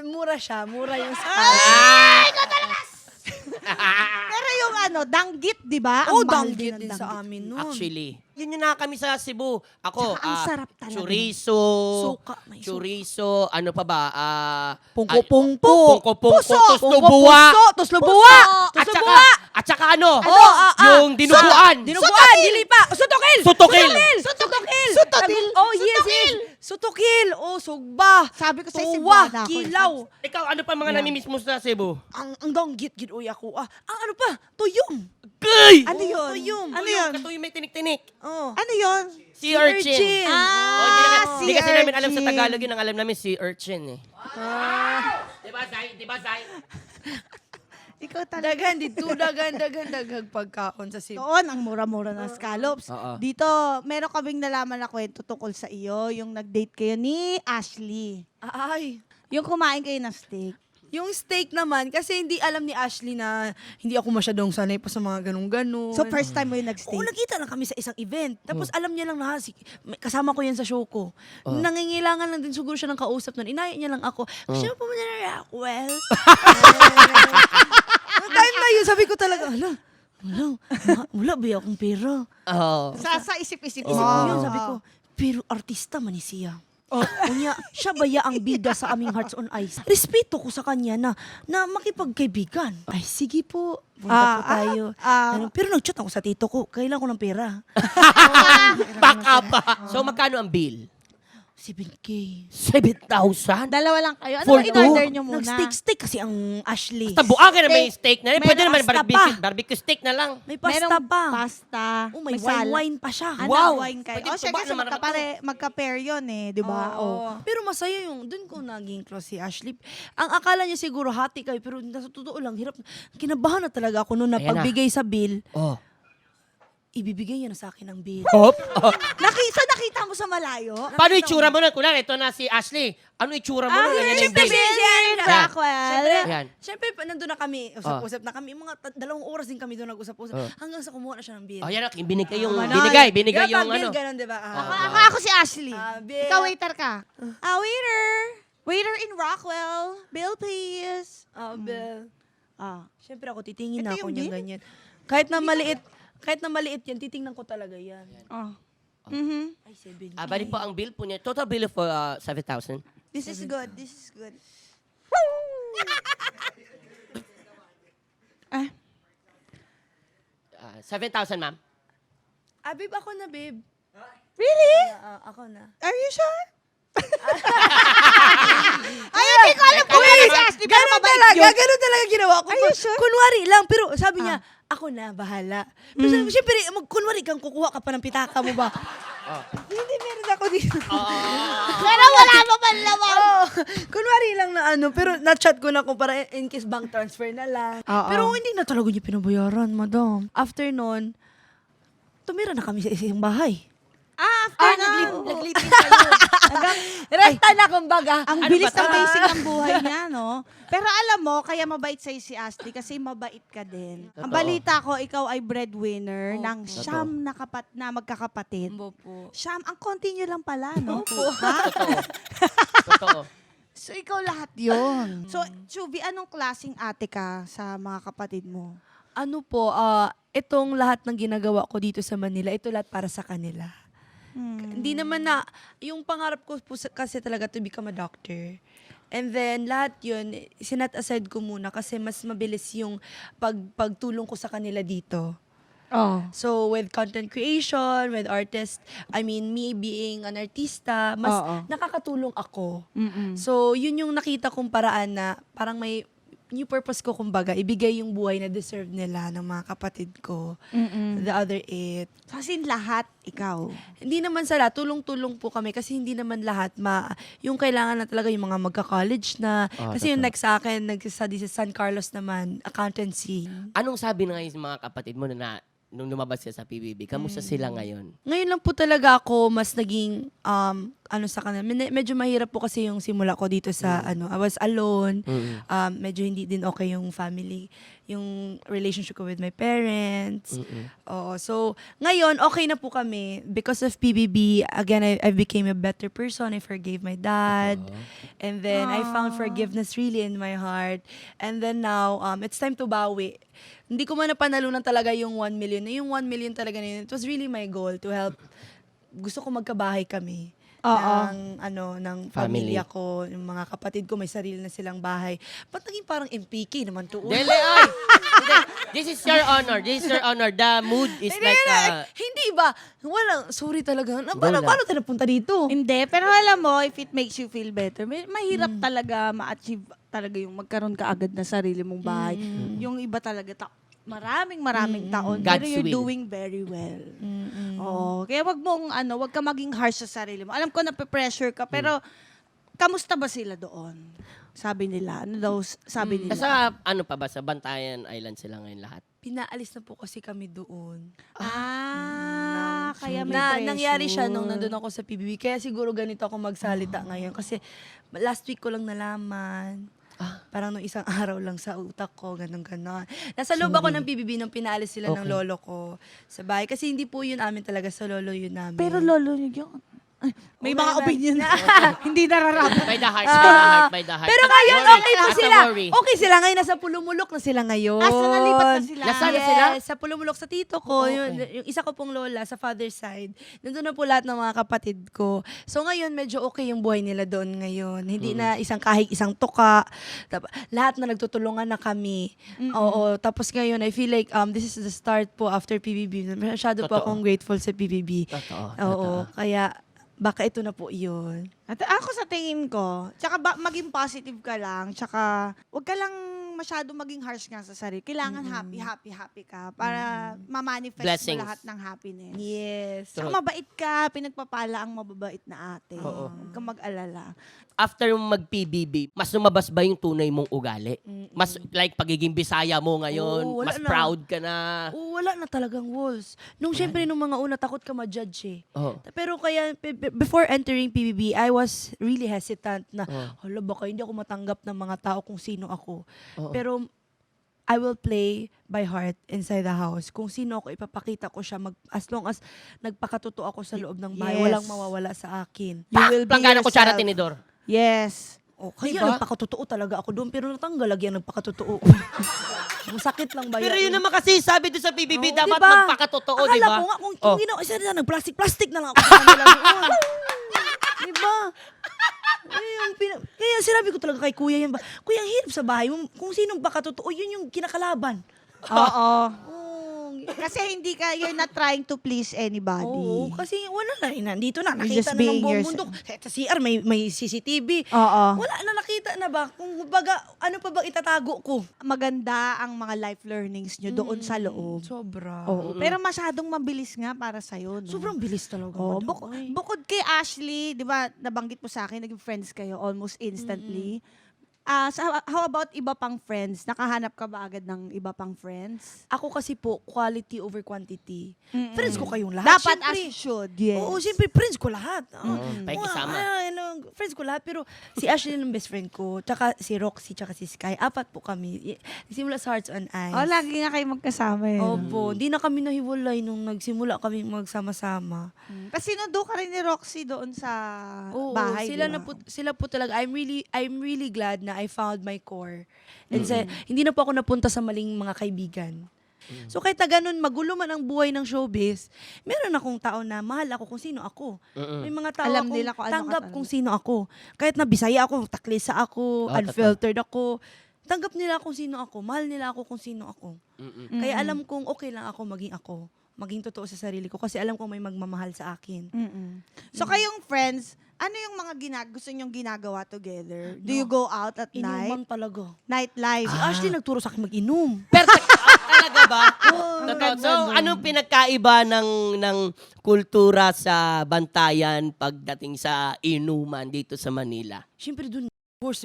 Mura siya. Mura yung Pero yung danggit, di ba? Oh, Ang mahal danggit ng din sa amin nun. Actually, yun yung kami sa Cebu. Ako, Tsaka ang sarap talaga. chorizo, Suka, may chorizo, ano pa ba? Pungko-pungko. Pungko-pungko, Puso. tuslubuwa. Tuslubuwa. At saka ano? Oh, yung dinuguan. Dinuguan. Dili pa. Sutokil. Sutokil. Sutokil. Sutokil. Oh, yes. Sutokil. Oh, sugba. Sabi ko sa Tuwa. Cebuana ako. Kilaw. Ikaw, ano pa mga namimiss mo sa Cebu? Ang danggit, gid uy ako. Ang ano pa? Tuyong. Gay! Ano yun? Tuyong. Ano yun? Katuyo may tinik-tinik. Oh. Ano yun? Sea urchin. urchin. Hindi kasi namin alam sa urchin. Tagalog yun. Ang alam namin sea urchin eh. Diba, Zay? Diba, Zay? Ikaw talaga. Daghang pagkaon sa Cebu. Doon, ang mura-mura ng scallops. Oo. Dito, meron kaming nalaman na kwento tungkol sa iyo. Yung nag-date kayo ni Ashley. Ay. Yung kumain kayo ng steak. Yung steak naman, kasi hindi alam ni Ashley na hindi ako masyadong sanay pa sa mga ganun-ganun. So, first time mo yung Oo, nag-steak. nakita lang kami sa isang event. Tapos alam niya lang na, kasama ko yan sa show ko. Nangingilangan lang din siguro siya ng kausap nun. Inaya niya lang ako, siya pa mo na Rockwell. Noong time na yun, sabi ko talaga, wala ba akong pera? Oo. Sa isip-isip Isip ko yun, sabi ko, pero artista man ni siya. Unya, siya baya ang bida sa aming Hearts on Ice. Respeto ko sa kanya na makipagkaibigan. Ay, sige po. Punta po tayo. Pero nag-chat ako sa tito ko. Kailangan ko ng pera. Baka pa. So, magkano ang bill? 7K. 7,000? Dalawa lang kayo. Ano For ba in-order two? nyo muna? Nag-steak kasi ang Ashley. Basta buangin na may steak na rin. Pwede May naman pasta barbecue steak na lang. May pasta Merong pa. Pasta. Oh, may salad. wine pa siya. Ano, Wow. wine kayo. Pwede Siya tuba kasi naman magka-pair yun eh. Di ba? Oo. Pero masaya yung, doon ko naging close si Ashley. Ang akala niya siguro hati kayo, pero sa totoo lang, hirap. Kinabahan na talaga ako noon na Ayan na. pagbigay sa bill, Oh. ibibigay niya na sa akin ang bill. Hop. Nakita mo sa malayo? Paano itsura mo nun? Kunwari, ito na si Ashley. Ano itsura mo nun? Ayan yung Siyempre, bill. Rockwell. Ayan. Siyempre, nandun na kami, usap-usap na kami. Mga 2 oras din kami doon nag-usap-usap. Hanggang sa kumuha na siya ng bill. Oh, yan. Binigay yung, Manoy. binigay Diba, yung pag bill, ano. ganun, diba? Ako si Ashley. Bill. Ikaw waiter ka. Waiter. Waiter in Rockwell. Bill, please. Bill. Siyempre ako, titingin Ito na ako yung niyan bill? ganyan. Kahit na maliit yan, titingnan ko talaga yan. Ay, 7K. Bali po ang bill po niya. Total bill of 7,000. This is good. This is good. 7,000, ma'am. Babe, ako na, babe. Really? Ako na. Are you sure? Ay, hindi ko alam kung ano si Ashley, pero mabait yun. Ganun talaga ginawa ko. Are you sure? Kunwari lang, pero sabi niya, ako na, bahala. Pero siyempre, kunwari kang kukuha ka pa ng pitaka mo ba? Hindi, meron ako dito. Pero wala mo man laman. Kunwari lang na pero na-chat ko na kung para in case bank transfer na lang. Pero hindi na talaga niya pinabayaran, madam. After nun, tumira na kami sa isang bahay. After na. Naglipin kayo. Rekta na, kumbaga. Ang bilis ng basic ng buhay niya, no? Pero alam mo, kaya mabait sa'yo si Ashley kasi mabait ka din. Ang balita ko, ikaw ay breadwinner ng siyam na magkakapatid. Opo. Siyam, ang konti nyo lang pala, no? Totoo. So, ikaw lahat yon. So, Chubby, anong klaseng ate ka sa mga kapatid mo? Ano po, itong lahat ng ginagawa ko dito sa Manila, ito lahat para sa kanila. Hindi naman na, yung pangarap ko po kasi talaga to become a doctor. And then, lahat yun, sinat aside ko muna kasi mas mabilis yung pagtulong ko sa kanila dito. So, with content creation, with artist, I mean, me being an artista, mas nakakatulong ako. So, yun yung nakita kong paraan na parang may new purpose ko, kumbaga, ibigay yung buhay na deserve nila ng mga kapatid ko. The other 8. Kasi lahat, ikaw. Hindi naman sa lahat, tulong-tulong po kami kasi hindi naman lahat yung kailangan na talaga yung mga magka-college na. Kasi yung next sa akin, nag-study sa San Carlos naman, accountancy. Anong sabi na ngayon sa mga kapatid mo na nung lumabas siya sa PBB? Kamusta sila ngayon? Ngayon lang po talaga ako mas naging sa kanila. Medyo mahirap po kasi yung simula ko dito sa I was alone. Medyo hindi din okay yung family, yung relationship ko with my parents. Oo. So, ngayon, okay na po kami. Because of PBB, again, I became a better person. I forgave my dad. And then, I found forgiveness really in my heart. And then now, it's time to bawi. Hindi ko man napanalunan talaga yung 1 million. Yung 1 million talaga na yun, it was really my goal to help. Gusto ko magkabahay kami. Ng pamilya ko, yung mga kapatid ko, may sarili na silang bahay. Ba't naging parang MPK naman to? Dele, ay! Hindi. This is your honor. This is your honor. The mood is like... Hindi ba? Sorry talaga. Paano tayo napunta dito? Hindi, pero alam mo, if it makes you feel better, mahirap talaga ma-achieve talaga yung magkaroon ka agad na sarili mong bahay. Yung iba talaga, maraming taon, pero God's you're will. doing very well. Oo. Kaya wag ka maging harsh sa sarili mo. Alam ko na pressure ka, pero kamusta ba sila doon? Sabi nila. Ano daw sabi nila? Sa ano pa ba? Sa Bantayan Island sila ngayon lahat? Pinaalis na po kasi kami doon. Kaya may pressure. Nangyari siya nung nandun ako sa PBB. Kaya siguro ganito ako magsalita ngayon. Kasi last week ko lang nalaman. Parang nung isang araw lang sa utak ko, ganon. Nasa loob ako ng PBB nung pinaalis sila ng lolo ko sa bahay. Kasi hindi po yun amin talaga, sa lolo yun namin. Pero lolo niyo yun. May Okay mga naman. opinion na hindi nararapat. By the heart, by the heart, by the heart. Pero Not ngayon, worry. okay po Not a sila. worry. Okay sila ngayon, nasa Pulumulok na sila ngayon. Asa nalipat na sila? Nasaan na Yes, sila? sa Pulumulok, sa tito ko. Yung isa ko pong lola, sa father's side. Nandun na po lahat ng mga kapatid ko. So ngayon, medyo okay yung buhay nila doon ngayon. Hindi na isang kahig, isang tuka. Lahat na nagtutulungan na kami. Oo. Tapos ngayon, I feel like this is the start po after PBB. Masyado po Totoo. akong grateful sa PBB. Totoo. Oo. Kaya, baka ito na po yun. At ako sa tingin ko, tsaka maging positive ka lang, tsaka wag ka lang masyado maging harsh nga sa sarili. Kailangan happy ka para ma-manifest Blessings. mo lahat ng happiness. Yes. Tsaka mabait ka, pinagpapala ang mababait na ate. Oo. Huwag kang mag-alala. After mag-PBB, mas lumabas ba yung tunay mong ugali? Mas like pagiging Bisaya mo ngayon, Oo, wala mas na. proud ka na. Wala na talagang walls. Nung syempre, nung mga una, takot ka ma-judge eh. Oh. Pero kaya, before entering PBB, I was really hesitant na, Oh. hala, baka hindi ako matanggap ng mga tao kung sino ako. Oo. Pero, I will play by heart inside the house. Kung sino ako, ipapakita ko siya as long as nagpakatotoo ako sa loob ng bahay, Yes. walang mawawala sa akin. You will be Planggana kutsara yourself. tinidor. Yes. Oh, kaya Diba? nagpakatotoo talaga ako doon, pero natanggal lagi ang nagpakatotoo. Masakit lang ba Pero yan? yun naman kasi sabi doon sa PBB, Oo, dapat diba? magpakatotoo, Akala di ba? ko nga, kung Oh. isa na, nag-plastic na lang ako sa kanila doon. Diba? Kaya sinabi ko talaga kay kuya yan ba, kuya, ang hirap sa bahay mo, kung sinong baka totoo, yun yung kinakalaban. Oo. Oh, Kasi you're not trying to please anybody. Oo, kasi wala na, nandito na, You're just nakita na ng being buong yourself. mundo. Sa CR, may CCTV. Oo. Wala na, nakita na ba? Kung baga, ano pa ba itatago ko? Maganda ang mga life learnings nyo doon sa loob. Sobra. Oo. Pero masyadong mabilis nga para sa'yo. No? Sobrang bilis talaga. Oo. madam. Bukod kay Ashley, di ba, nabanggit mo sa akin, naging friends kayo almost instantly. How about iba pang friends? Nakahanap ka ba agad ng iba pang friends? Ako kasi po, quality over quantity. Friends ko kayong lahat. Dapat syempre. as you should, yes. Oo, siyempre, friends ko lahat. pakikisama. Friends ko lahat. Pero si Ashley yung best friend ko, tsaka si Roxy, tsaka si Sky. 4 po kami. Simula sa Hearts on Ice. Oh, lagi nga kayo magkasama eh. Opo. Hindi na kami nahiwalay nung nagsimula kami magsama-sama. Kasi sinundo ka rin ni Roxy doon sa Oo, bahay, sila di ba? sila po talaga. I'm really glad na I found my core. And hindi na po ako napunta sa maling mga kaibigan. So kahit na ganun, magulo man ang buhay ng showbiz, meron akong tao na mahal ako kung sino ako. May mga tao Alam akong nila kung ano ka tanggap talaga. kung sino ako. Kahit na Bisaya ako, taklisa ako, unfiltered ako, tanggap nila kung sino ako, mahal nila ako kung sino ako. Kaya alam kong okay lang ako, maging totoo sa sarili ko kasi alam kong may magmamahal sa akin. So kayong friends, ano yung mga gusto nyong ginagawa together? Do you go out at night? Inuman talaga. Nightlife? Si Ashley nagturo sa akin mag-inom. Pero talaga ba? Totoo. So, anong pinagkaiba ng kultura sa Bantayan pagdating sa inuman dito sa Manila? Siyempre dun, horse,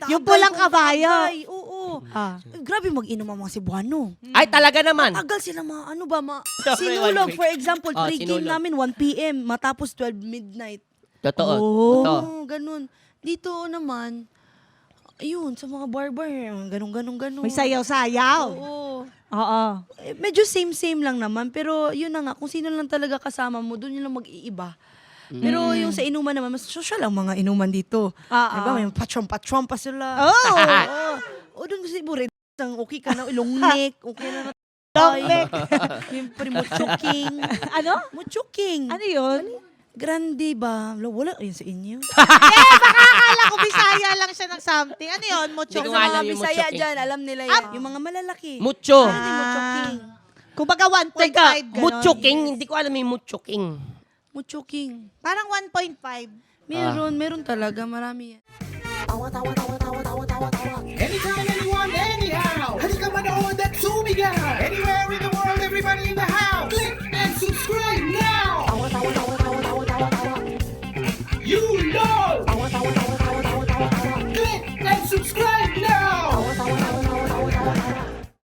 Yung pulang kabayo. Oo. Oo. Ah. Grabe mag-inom ang mga Cebuano. Ay, talaga naman. Tagal sila Sorry, sinulog. 1 week. For example, Oh, pre-game sinulog. namin 1 p.m. matapos 12 midnight. Totoo. Oh. Totoo. Oo, ganun. Dito naman, ayun, sa mga barbar, ganun. May sayaw-sayaw. Oo. Oo. Medyo same-same lang naman. Pero yun na nga, kung sino lang talaga kasama mo, doon yun lang mag-iiba. Pero yung sa inuman naman, mas social ang mga inuman dito. Diba? May patron pa sila. Oh! O doon kasi buret, okay ka na, ilongnek, okay na Longnek. Siyempre, muchuking. Ano? Muchuking. Ano yun? Grande ba? Wala yun sa inyo. Akala ko Bisaya lang siya ng something. Ano yun? Mucho. Hindi ko Sa alam mga yung Bisaya muchuking. dyan, alam nila yan. Yung mga malalaki. Mucho. Ano yung muchuking? Kumbaga 1.5 Teka, ganon. Muchuking. Hindi ko alam yung Muchuking. Muchuking. Parang 1.5. Meron talaga. Marami yan. Anytime, anyone, anyhow. Halika manood at sumigaw. Anywhere